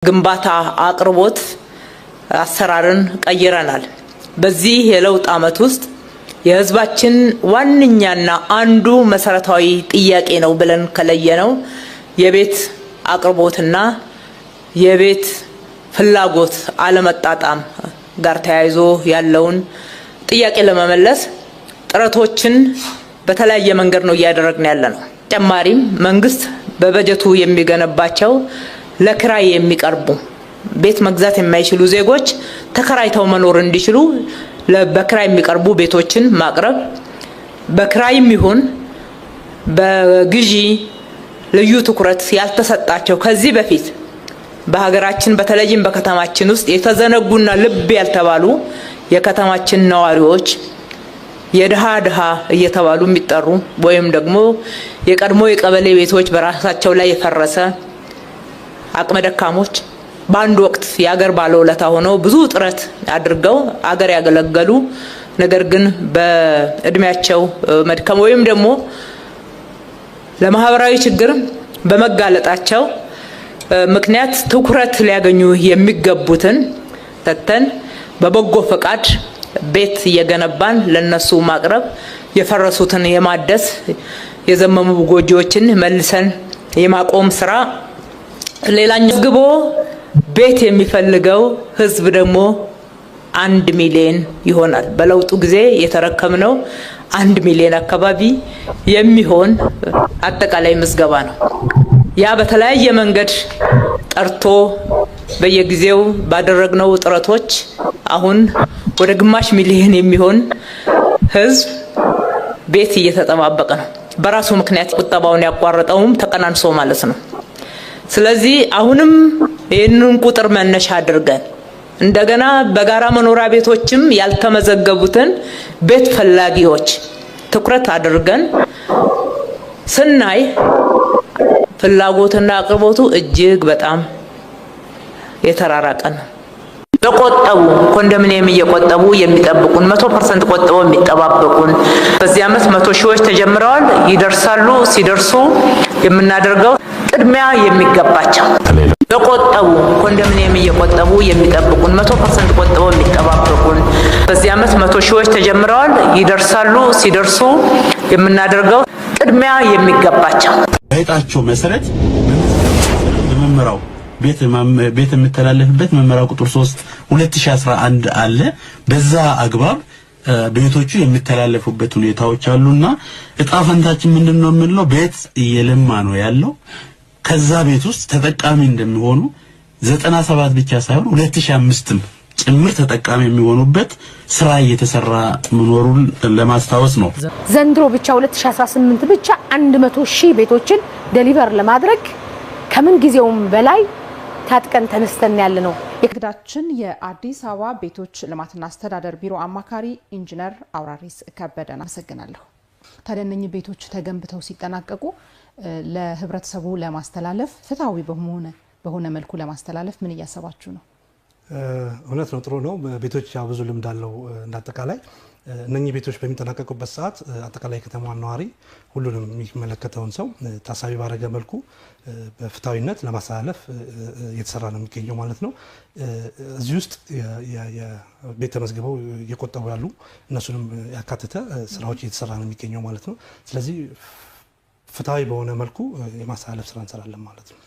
ግንባታ አቅርቦት አሰራርን ቀይረናል። በዚህ የለውጥ ዓመት ውስጥ የህዝባችን ዋንኛና አንዱ መሰረታዊ ጥያቄ ነው ብለን ከለየነው የቤት አቅርቦትና የቤት ፍላጎት አለመጣጣም ጋር ተያይዞ ያለውን ጥያቄ ለመመለስ ጥረቶችን በተለያየ መንገድ ነው እያደረግን ያለነው። ተጨማሪም መንግስት በበጀቱ የሚገነባቸው ለክራይ የሚቀርቡ ቤት መግዛት የማይችሉ ዜጎች ተከራይተው መኖር እንዲችሉ በክራይ የሚቀርቡ ቤቶችን ማቅረብ፣ በክራይም ይሁን በግዢ ልዩ ትኩረት ያልተሰጣቸው ከዚህ በፊት በሀገራችን በተለይም በከተማችን ውስጥ የተዘነጉና ልብ ያልተባሉ የከተማችን ነዋሪዎች የድሃ እየተባሉ የሚጠሩ ወይም ደግሞ የቀድሞ የቀበሌ ቤቶች በራሳቸው ላይ የፈረሰ አቅመ ደካሞች በአንድ ወቅት የአገር ባለውለታ ሆነው ብዙ ጥረት አድርገው አገር ያገለገሉ ነገር ግን በእድሜያቸው መድከም ወይም ደግሞ ለማህበራዊ ችግር በመጋለጣቸው ምክንያት ትኩረት ሊያገኙ የሚገቡትን ተተን በበጎ ፈቃድ ቤት እየገነባን ለነሱ ማቅረብ፣ የፈረሱትን የማደስ የዘመሙ ጎጆዎችን መልሰን የማቆም ስራ ሌላኛው ግቦ ቤት የሚፈልገው ህዝብ ደግሞ 1 ሚሊዮን ይሆናል። በለውጡ ጊዜ የተረከምነው 1 ሚሊዮን አካባቢ የሚሆን አጠቃላይ ምዝገባ ነው። ያ በተለያየ መንገድ ጠርቶ በየጊዜው ባደረግነው ጥረቶች አሁን ወደ ግማሽ ሚሊዮን የሚሆን ህዝብ ቤት እየተጠባበቀ ነው። በራሱ ምክንያት ቁጠባውን ያቋረጠውም ተቀናንሶ ማለት ነው። ስለዚህ አሁንም ይህንን ቁጥር መነሻ አድርገን እንደገና በጋራ መኖሪያ ቤቶችም ያልተመዘገቡትን ቤት ፈላጊዎች ትኩረት አድርገን ስናይ ፍላጎትና አቅርቦቱ እጅግ በጣም የተራራቀ ነው። በቆጠቡ ኮንዶሚኒየም እየቆጠቡ የሚጠብቁን 100% ቆጥበው የሚጠባበቁን በዚህ ዓመት 100 ሺዎች ተጀምረዋል። ይደርሳሉ። ሲደርሱ የምናደርገው ቅድሚያ የሚገባቸው በቆጠቡ ኮንዶሚኒየም እየቆጠቡ የሚጠብቁን 100% ቆጥበው የሚጠባበቁን በዚህ ዓመት 100 ሺዎች ተጀምረዋል። ይደርሳሉ። ሲደርሱ የምናደርገው ቅድሚያ የሚገባቸው በእጣቸው መሰረት በመመራው ቤት የምተላለፍበት መመሪያ ቁጥር 3 2011 አለ። በዛ አግባብ ቤቶቹ የሚተላለፉበት ሁኔታዎች አሉና እጣ ፈንታችን ምንድነው የምንለው ቤት እየለማ ነው ያለው። ከዛ ቤት ውስጥ ተጠቃሚ እንደሚሆኑ 97 ብቻ ሳይሆን 2005ም ጭምር ተጠቃሚ የሚሆኑበት ስራ እየተሰራ መኖሩን ለማስታወስ ነው። ዘንድሮ ብቻ 2018 ብቻ 100 ሺህ ቤቶችን ዴሊቨር ለማድረግ ከምን ጊዜውም በላይ ታጥቀን ተነስተን ያለ ነው። የክዳችን የአዲስ አበባ ቤቶች ልማትና አስተዳደር ቢሮ አማካሪ ኢንጂነር አውራሪስ ከበደን አመሰግናለሁ። ታዲያ እነኚህ ቤቶች ተገንብተው ሲጠናቀቁ ለህብረተሰቡ ለማስተላለፍ ፍትሃዊ በሆነ መልኩ ለማስተላለፍ ምን እያሰባችሁ ነው? እውነት ነው፣ ጥሩ ነው። ቤቶች ያው ብዙ ልምድ አለው። እንዳጠቃላይ እነኚህ ቤቶች በሚጠናቀቁበት ሰዓት አጠቃላይ ከተማዋን ነዋሪ ሁሉንም የሚመለከተውን ሰው ታሳቢ ባረገ መልኩ በፍትሃዊነት ለማስተላለፍ እየተሰራ ነው የሚገኘው ማለት ነው። እዚህ ውስጥ የቤት ተመዝግበው እየቆጠቡ ያሉ እነሱንም ያካተተ ስራዎች እየተሰራ ነው የሚገኘው ማለት ነው። ስለዚህ ፍትሃዊ በሆነ መልኩ የማስተላለፍ ስራ እንሰራለን ማለት ነው።